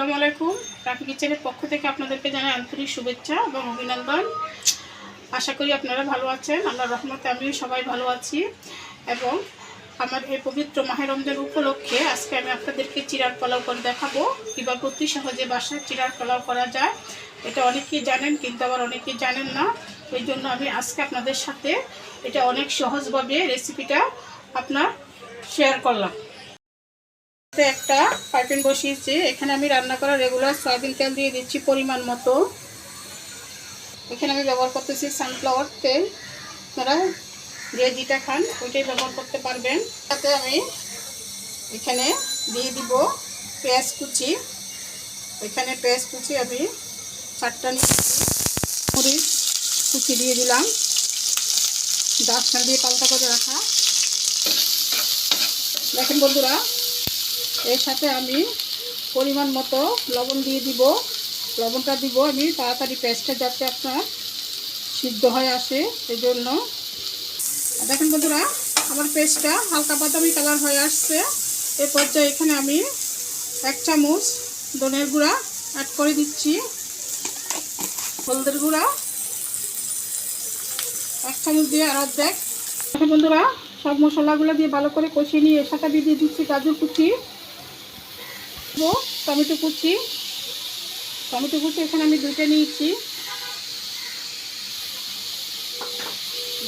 আসসালামু আলাইকুম। রাখি কিচেনের পক্ষ থেকে আপনাদেরকে জানাই আন্তরিক শুভেচ্ছা এবং অভিনন্দন। আশা করি আপনারা ভালো আছেন। আল্লাহর রহমতে আমিও সবাই ভালো আছি। এবং আমার এই পবিত্র মাহে রমজান উপলক্ষে আজকে আমি আপনাদেরকে চিরার পোলাও করে দেখাবো কীভাবে অতি সহজে বাসায় চিরার পোলাও করা যায়। এটা অনেকেই জানেন, কিন্তু আবার অনেকেই জানেন না। এই জন্য আমি আজকে আপনাদের সাথে এটা অনেক সহজভাবে রেসিপিটা আপনার শেয়ার করলাম। একটা ফ্রাই প্যান বসিয়েছি, এখানে আমি রান্না করা রেগুলার সয়াবিন তেল দিয়ে দিচ্ছি পরিমাণ মতো। এখানে আমি ব্যবহার করতেছি সানফ্লাওয়ার তেল। আপনারা যে যেটা খান ওইটাই ব্যবহার করতে পারবেন। তাতে আমি এখানে দিয়ে দিব পেঁয়াজ কুচি। এখানে পেঁয়াজ কুচি আমি 4টা নিয়েছি। মরিচ কুচি দিয়ে দিলাম, দারচিনি দিয়ে পাল্টা করে রাখা। দেখেন বন্ধুরা, এর সাথে আমি পরিমাণ মতো লবণ দিয়ে দিব। লবণটা দিব আমি তাড়াতাড়ি পেঁয়াজটা যাতে আপনার সিদ্ধ হয়ে আসে, এই জন্য। দেখেন বন্ধুরা, আমার পেঁয়াজটা হালকা বাদামি কালার হয়ে আসছে। এ পর্যায়ে এখানে আমি 1 চামচ ধনের গুঁড়া অ্যাড করে দিচ্ছি। হলদের গুঁড়া 1 চামচ দিয়ে আর অর্ধেক। দেখেন বন্ধুরা, সব মশলাগুলো দিয়ে ভালো করে কষিয়ে নিয়ে এর সাথে দিয়ে দিচ্ছি গাজর কুচি, টমেটো কুচি। এখানে আমি 2টা নিয়েছি।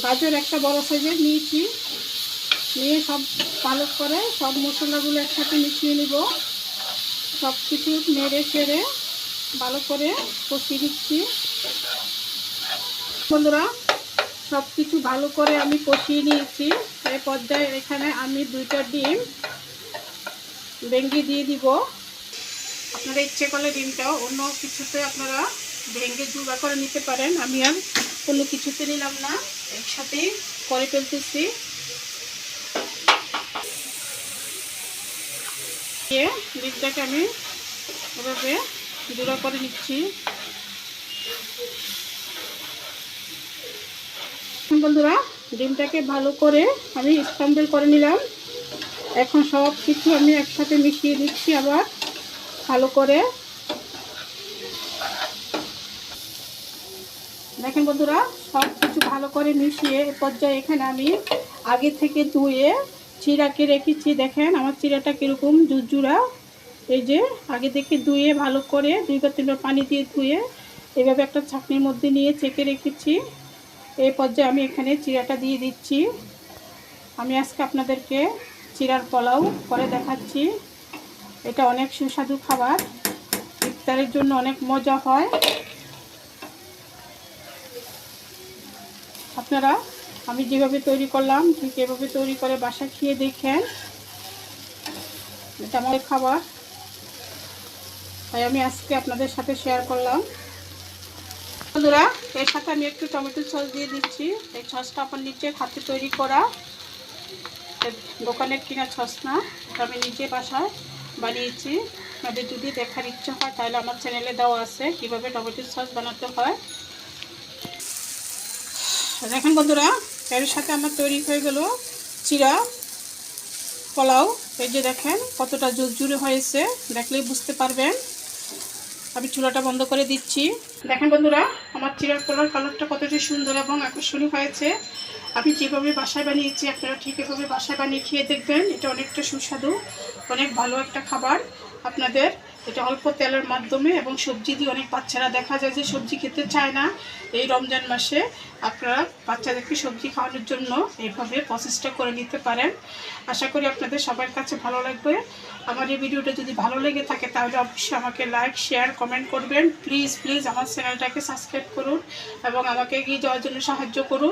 গাজর একটা বড় সাইজের নিয়েছি। নিয়ে সব ভালো করে সব মশলাগুলো একসাথে মিশিয়ে নিব। সব কিছু নেড়ে চেড়ে ভালো করে কষিয়ে দিচ্ছি। বন্ধুরা, সব কিছু ভালো করে আমি কষিয়ে নিয়েছি। এই পর্যায়ে এখানে আমি 2টা ডিম ভেঙে দিয়ে দিব। আপনারা ইচ্ছে করলে ডিমটাও অন্য কিছুতে আপনারা ভেঙে জুড়া করে নিতে পারেন। আমি আর কোনো কিছুতে নিলাম না, একসাথেই করে ফেলতেছি। ডিমটাকে আমি এভাবে জুড়া করে নিচ্ছি। বন্ধুরা, ডিমটাকে ভালো করে আমি স্ক্র্যাম্বল করে নিলাম। এখন সব কিছু আমি একসাথে মিশিয়ে দিচ্ছি আবার ভালো করে। দেখেন বন্ধুরা, সব কিছু ভালো করে মিশিয়ে এ পর্যায়ে এখানে আমি আগে থেকে ধুয়ে চিরাকে রেখেছি। দেখেন আমার চিরাটা কীরকম জুরজুরা। এই যে আগে থেকে ধুয়ে ভালো করে 2 বা 3 বার পানি দিয়ে ধুয়ে এভাবে একটা ছাঁকনির মধ্যে নিয়ে চেকে রেখেছি। এই পর্যায়ে আমি এখানে চিরাটা দিয়ে দিচ্ছি। আমি আজকে আপনাদেরকে চিরার পোলাও করে দেখাচ্ছি। এটা অনেক সুস্বাদু খাবার, ইফতারের জন্য অনেক মজা হয়। আপনারা আমি যেভাবে তৈরি করলাম ঠিক এভাবে তৈরি করে বাসা খেয়ে দেখেন। এটা আমার খাবার, তাই আমি আজকে আপনাদের সাথে শেয়ার করলাম। বন্ধুরা, এর সাথে আমি একটু টমেটো সস দিয়ে দিচ্ছি। এই সসটা আমার নিচে হাতে তৈরি করা, দোকানের কিনা সস না, এটা আমি নিজে বাসায় বানিয়েছি। আপনাদের যদি দেখার ইচ্ছা হয় তাহলে আমার চ্যানেলে দেওয়া আছে কীভাবে টমেটো সস বানাতে হয়। দেখেন বন্ধুরা, এর সাথে আমার তৈরি হয়ে গেল চিরা পোলাও। এই যে দেখেন কতটা জুরজুরে হয়েছে, দেখলেই বুঝতে পারবেন। আমি চুলাটা বন্ধ করে দিচ্ছি। দেখেন বন্ধুরা, আমার চিরার পোলাওর কালারটা কতটা সুন্দর এবং আকর্ষণীয় হয়েছে। আমি যেভাবে বাসায় বানিয়েছি আপনারা ঠিক এভাবে বাসায় বানিয়ে খেয়ে দেখবেন। এটা অনেকটা সুস্বাদু, অনেক ভালো একটা খাবার আপনাদের। এটা অল্প তেলের মাধ্যমে এবং সবজি দিয়ে, অনেক বাচ্চারা দেখা যায় যে সবজি খেতে চায় না। এই রমজান মাসে আপনারা বাচ্চাদেরকে সবজি খাওয়ানোর জন্য এইভাবে প্রসেসটা করে নিতে পারেন। আশা করি আপনাদের সবার কাছে ভালো লাগবে। আমার এই ভিডিওটা যদি ভালো লেগে থাকে তাহলে অবশ্যই আমাকে লাইক, শেয়ার, কমেন্ট করবেন। প্লিজ আমার চ্যানেলটাকে সাবস্ক্রাইব করুন এবং আমাকে এগিয়ে যাওয়ার জন্য সাহায্য করুন।